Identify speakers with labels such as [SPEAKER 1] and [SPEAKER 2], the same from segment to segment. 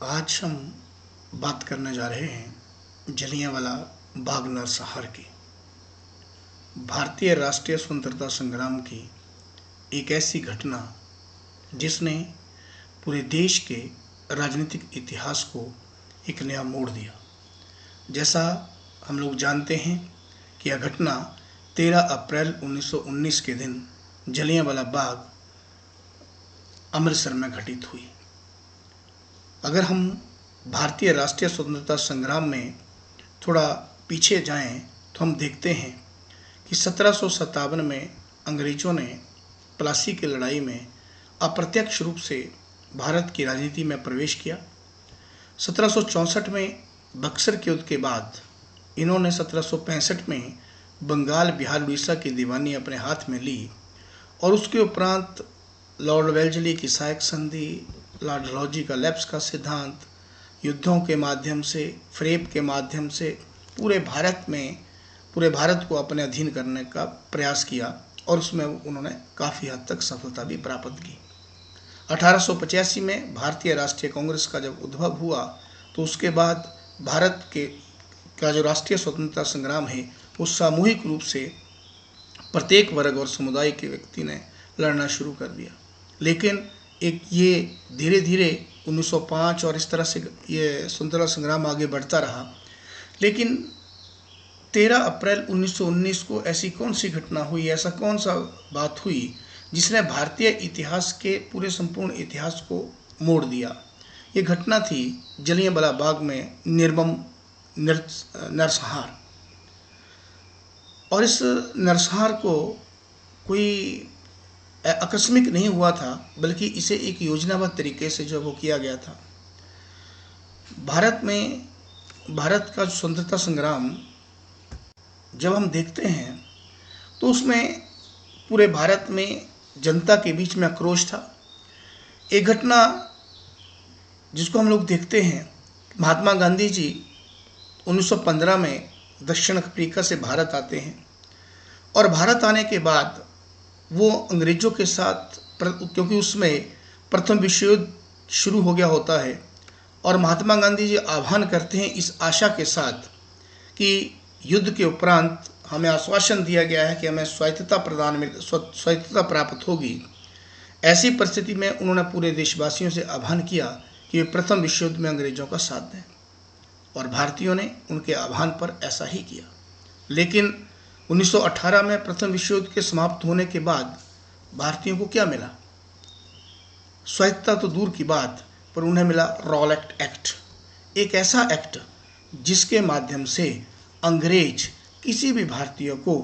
[SPEAKER 1] आज हम बात करने जा रहे हैं जलियांवाला बाग नरसंहार की। भारतीय राष्ट्रीय स्वतंत्रता संग्राम की एक ऐसी घटना जिसने पूरे देश के राजनीतिक इतिहास को एक नया मोड़ दिया। जैसा हम लोग जानते हैं कि यह घटना 13 अप्रैल 1919 के दिन जलियांवाला बाग अमृतसर में घटित हुई। अगर हम भारतीय राष्ट्रीय स्वतंत्रता संग्राम में थोड़ा पीछे जाएं तो हम देखते हैं कि 1757 में अंग्रेज़ों ने प्लासी की लड़ाई में अप्रत्यक्ष रूप से भारत की राजनीति में प्रवेश किया। 1764 में बक्सर के युद्ध के बाद इन्होंने 1765 में बंगाल, बिहार, उड़ीसा की दीवानी अपने हाथ में ली और उसके उपरांत लॉर्ड वेल्जली की सहायक संधि, लॉर्ड डलहौजी का लैप्स का सिद्धांत, युद्धों के माध्यम से, फ्रेब के माध्यम से पूरे भारत को अपने अधीन करने का प्रयास किया और उसमें उन्होंने काफ़ी हद तक सफलता भी प्राप्त की। 1885 में भारतीय राष्ट्रीय कांग्रेस का जब उद्भव हुआ तो उसके बाद भारत का जो राष्ट्रीय स्वतंत्रता संग्राम है वो सामूहिक रूप से प्रत्येक वर्ग और समुदाय के व्यक्ति ने लड़ना शुरू कर दिया। लेकिन ये धीरे धीरे 1905 और इस तरह से ये स्वतंत्रता संग्राम आगे बढ़ता रहा। लेकिन 13 अप्रैल 1919 को ऐसी कौन सी घटना हुई, ऐसा कौन सा बात हुई जिसने भारतीय इतिहास के पूरे संपूर्ण इतिहास को मोड़ दिया। ये घटना थी जलियांवाला बाग में निर्मम नरसंहार। और इस नरसंहार को कोई आकस्मिक नहीं हुआ था, बल्कि इसे एक योजनाबद्ध तरीके से जो वो किया गया था। भारत का स्वतंत्रता संग्राम जब हम देखते हैं तो उसमें पूरे भारत में जनता के बीच में आक्रोश था। एक घटना जिसको हम लोग देखते हैं, महात्मा गांधी जी 1915 में दक्षिण अफ्रीका से भारत आते हैं और भारत आने के बाद वो अंग्रेज़ों के साथ, क्योंकि उसमें प्रथम विश्व युद्ध शुरू हो गया होता है, और महात्मा गांधी जी आह्वान करते हैं इस आशा के साथ कि युद्ध के उपरांत हमें आश्वासन दिया गया है कि हमें स्वायत्तता प्राप्त होगी। ऐसी परिस्थिति में उन्होंने पूरे देशवासियों से आह्वान किया कि वे प्रथम विश्व युद्ध में अंग्रेज़ों का साथ दें, और भारतीयों ने उनके आह्वान पर ऐसा ही किया। लेकिन 1918 में प्रथम विश्व युद्ध के समाप्त होने के बाद भारतीयों को क्या मिला? स्वायत्तता तो दूर की बात, पर उन्हें मिला रॉलेट एक्ट, एक ऐसा एक्ट जिसके माध्यम से अंग्रेज किसी भी भारतीय को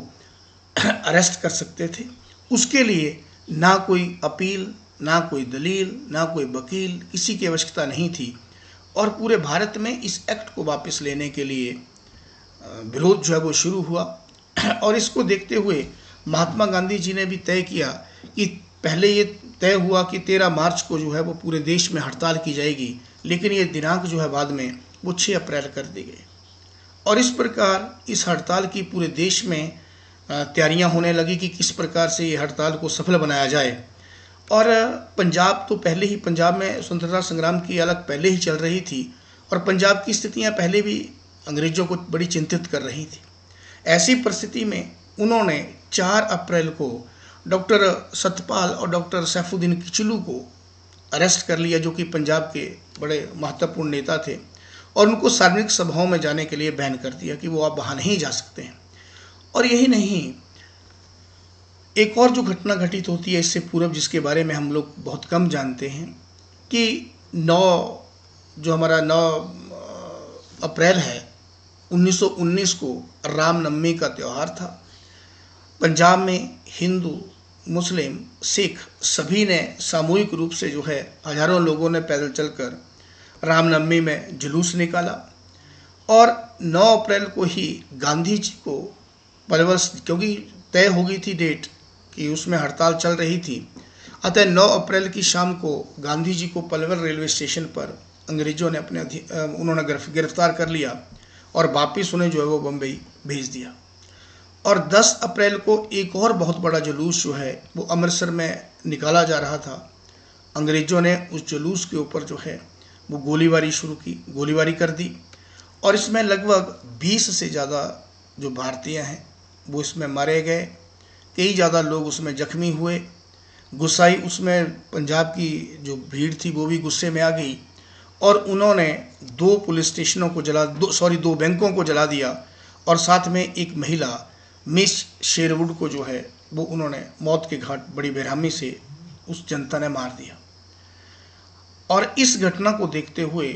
[SPEAKER 1] अरेस्ट कर सकते थे। उसके लिए ना कोई अपील, ना कोई दलील, ना कोई वकील, किसी की आवश्यकता नहीं थी। और पूरे भारत में इस एक्ट को वापस लेने के लिए विरोध जो है वो शुरू हुआ। और इसको देखते हुए महात्मा गांधी जी ने भी तय किया कि पहले ये तय हुआ कि 13 मार्च को जो है वो पूरे देश में हड़ताल की जाएगी, लेकिन ये दिनांक जो है बाद में वो 6 अप्रैल कर दी गई। और इस प्रकार इस हड़ताल की पूरे देश में तैयारियां होने लगी कि किस प्रकार से ये हड़ताल को सफल बनाया जाए। और पंजाब में स्वतंत्रता संग्राम की अलग पहले ही चल रही थी और पंजाब की स्थितियां पहले भी अंग्रेज़ों को बड़ी चिंतित कर रही थी। ऐसी परिस्थिति में उन्होंने 4 अप्रैल को डॉक्टर सतपाल और डॉक्टर सैफुद्दीन किचलू को अरेस्ट कर लिया, जो कि पंजाब के बड़े महत्वपूर्ण नेता थे, और उनको सार्वजनिक सभाओं में जाने के लिए बैन कर दिया कि वो आप वहाँ नहीं जा सकते हैं। और यही नहीं, एक और जो घटना घटित होती है इससे पूर्व, जिसके बारे में हम लोग बहुत कम जानते हैं, कि 9 अप्रैल है 1919 को रामनवमी का त्यौहार था। पंजाब में हिंदू, मुस्लिम, सिख सभी ने सामूहिक रूप से जो है हजारों लोगों ने पैदल चलकर रामनवमी में जुलूस निकाला। और 9 अप्रैल को ही गांधी जी को पलवल, क्योंकि तय हो गई थी डेट कि उसमें हड़ताल चल रही थी, अतः 9 अप्रैल की शाम को गांधी जी को पलवल रेलवे स्टेशन पर अंग्रेज़ों ने उन्होंने गिरफ्तार कर लिया और वापिस उन्हें जो है वो बम्बई भेज दिया। और 10 अप्रैल को एक और बहुत बड़ा जुलूस जो है वो अमृतसर में निकाला जा रहा था। अंग्रेज़ों ने उस जुलूस के ऊपर जो है वो गोलीबारी शुरू की, गोलीबारी कर दी। और इसमें लगभग 20 से ज़्यादा जो भारतीय हैं वो इसमें मारे गए, कई ज़्यादा लोग उसमें जख्मी हुए। गुस्साई उसमें पंजाब की जो भीड़ थी वो भी गुस्से में आ गई और उन्होंने 2 पुलिस स्टेशनों को दो बैंकों को जला दिया और साथ में एक महिला मिस शेरवुड को जो है वो उन्होंने मौत के घाट बड़ी बेरहमी से उस जनता ने मार दिया। और इस घटना को देखते हुए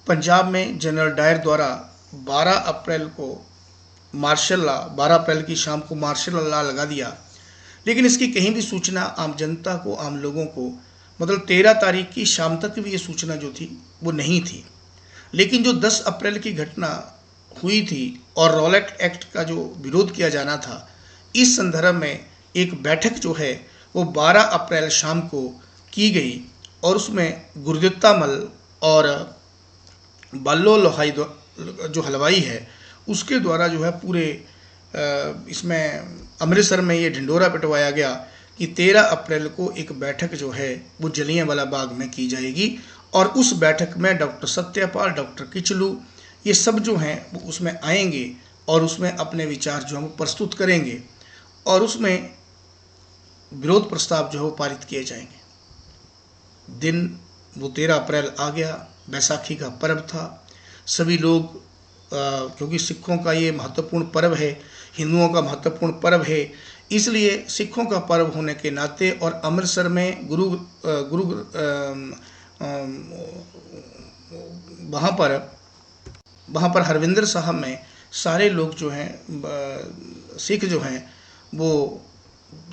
[SPEAKER 1] पंजाब में जनरल डायर द्वारा 12 अप्रैल को मार्शल लॉ, 12 अप्रैल की शाम को मार्शल लॉ लगा दिया। लेकिन इसकी कहीं भी सूचना आम जनता को, आम लोगों को, मतलब 13 तारीख की शाम तक भी ये सूचना जो थी वो नहीं थी। लेकिन जो 10 अप्रैल की घटना हुई थी और रॉलेट एक्ट का जो विरोध किया जाना था, इस संदर्भ में एक बैठक जो है वो 12 अप्रैल शाम को की गई और उसमें गुरदित्ता मल और बल्लो लोहाई जो हलवाई है उसके द्वारा जो है पूरे इसमें अमृतसर में ये ढिंडोरा पिटवाया गया कि 13 अप्रैल को एक बैठक जो है वो जलियांवाला बाग में की जाएगी और उस बैठक में डॉक्टर सत्यपाल, डॉक्टर किचलू, ये सब जो हैं वो उसमें आएंगे और उसमें अपने विचार जो हैं वो प्रस्तुत करेंगे और उसमें विरोध प्रस्ताव जो है वो पारित किए जाएंगे। दिन वो 13 अप्रैल आ गया, बैसाखी का पर्व था। सभी लोग क्योंकि सिखों का ये महत्वपूर्ण पर्व है, हिंदुओं का महत्वपूर्ण पर्व है, इसलिए सिखों का पर्व होने के नाते और अमृतसर में वहाँ पर हरविंदर साहब में सारे लोग जो हैं सिख जो हैं वो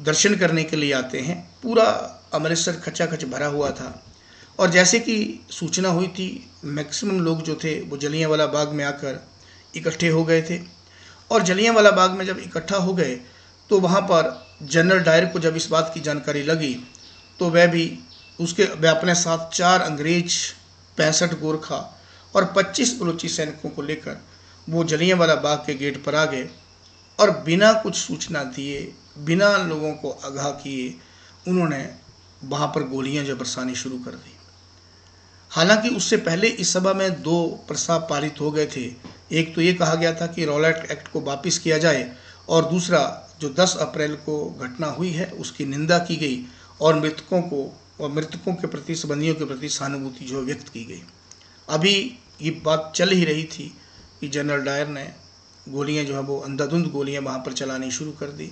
[SPEAKER 1] दर्शन करने के लिए आते हैं। पूरा अमृतसर खचाखच भरा हुआ था और जैसे कि सूचना हुई थी मैक्सिमम लोग जो थे वो जलियांवाला बाग में आकर इकट्ठे हो गए थे। और जलियांवाला बाग में जब इकट्ठा हो गए तो वहाँ पर जनरल डायर को जब इस बात की जानकारी लगी तो वह अपने साथ 4 अंग्रेज, 65 गोरखा और 25 बलोची सैनिकों को लेकर वो जलियांवाला बाग के गेट पर आ गए और बिना कुछ सूचना दिए, बिना लोगों को आगाह किए उन्होंने वहाँ पर गोलियां जो बरसानी शुरू कर दी। हालांकि उससे पहले इस सभा में 2 प्रस्ताव पारित हो गए थे। एक तो ये कहा गया था कि रॉलेट एक्ट को वापस किया जाए और दूसरा जो 10 अप्रैल को घटना हुई है उसकी निंदा की गई और मृतकों के प्रति, संबंधियों के प्रति सहानुभूति जो व्यक्त की गई। अभी ये बात चल ही रही थी कि जनरल डायर ने गोलियां जो है वो अंधाधुंध गोलियां वहाँ पर चलानी शुरू कर दी।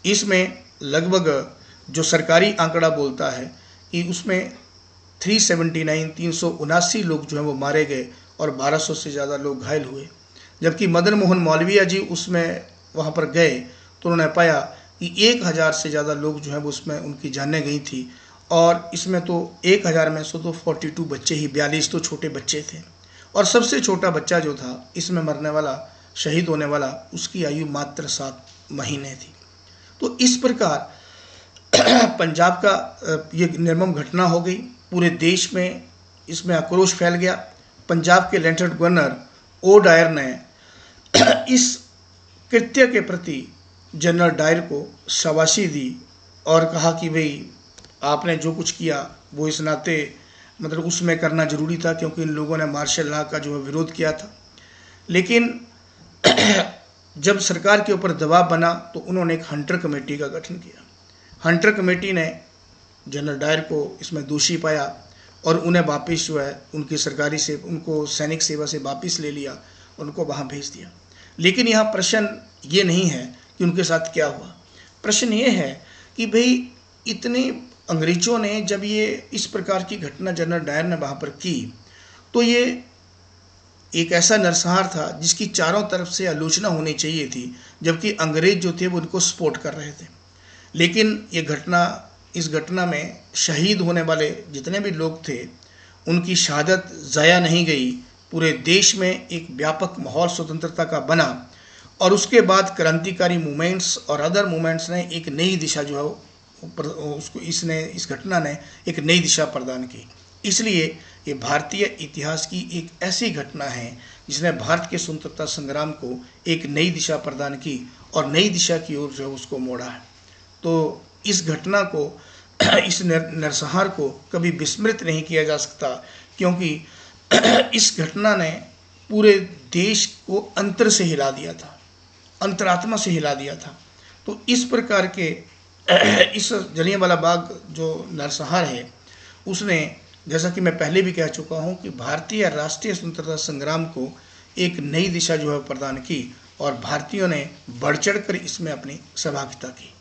[SPEAKER 1] इसमें लगभग जो सरकारी आंकड़ा बोलता है कि उसमें 379 लोग जो हैं वो मारे गए और 1200 से ज़्यादा लोग घायल हुए। जबकि मदन मोहन मालवीय जी उसमें वहाँ पर गए तो उन्होंने पाया कि 1000 से ज़्यादा लोग जो हैं वो उसमें उनकी जानें गई थी और इसमें तो 1000 में से तो 42 बच्चे ही, 42 तो छोटे बच्चे थे और सबसे छोटा बच्चा जो था इसमें मरने वाला, शहीद होने वाला, उसकी आयु मात्र 7 महीने थी। तो इस प्रकार पंजाब का ये निर्मम घटना हो गई। पूरे देश में इसमें आक्रोश फैल गया। पंजाब के लेफ्टिनेंट गवर्नर ओ डायर ने इस कृत्य के प्रति जनरल डायर को शाबाशी दी और कहा कि भाई आपने जो कुछ किया वो इस नाते मतलब उसमें करना जरूरी था क्योंकि इन लोगों ने मार्शल लॉ का जो है विरोध किया था। लेकिन जब सरकार के ऊपर दबाव बना तो उन्होंने एक हंटर कमेटी का गठन किया। हंटर कमेटी ने जनरल डायर को इसमें दोषी पाया और उन्हें वापस जो है उनको सैनिक सेवा से वापस ले लिया, उनको वहाँ भेज दिया। लेकिन यहाँ प्रश्न ये नहीं है कि उनके साथ क्या हुआ। प्रश्न ये है कि भाई इतने अंग्रेज़ों ने जब ये इस प्रकार की घटना जनरल डायर ने वहाँ पर की तो ये एक ऐसा नरसंहार था जिसकी चारों तरफ से आलोचना होनी चाहिए थी, जबकि अंग्रेज जो थे वो उनको सपोर्ट कर रहे थे। लेकिन इस घटना में शहीद होने वाले जितने भी लोग थे उनकी शहादत ज़ाया नहीं गई। पूरे देश में एक व्यापक माहौल स्वतंत्रता का बना और उसके बाद क्रांतिकारी मूवमेंट्स और अदर मूवमेंट्स ने एक नई दिशा जो है इस घटना ने एक नई दिशा प्रदान की। इसलिए ये भारतीय इतिहास की एक ऐसी घटना है जिसने भारत के स्वतंत्रता संग्राम को एक नई दिशा प्रदान की और नई दिशा की ओर जो है उसको मोड़ा है। तो इस घटना को, इस नरसंहार को कभी विस्मृत नहीं किया जा सकता क्योंकि इस घटना ने पूरे देश को अंतर से हिला दिया था, अंतरात्मा से हिला दिया था। तो इस प्रकार के इस जलियांवाला बाग जो नरसंहार है, उसने, जैसा कि मैं पहले भी कह चुका हूं, कि भारतीय राष्ट्रीय स्वतंत्रता संग्राम को एक नई दिशा जो है प्रदान की और भारतीयों ने बढ़ चढ़ कर इसमें अपनी सहभागिता की।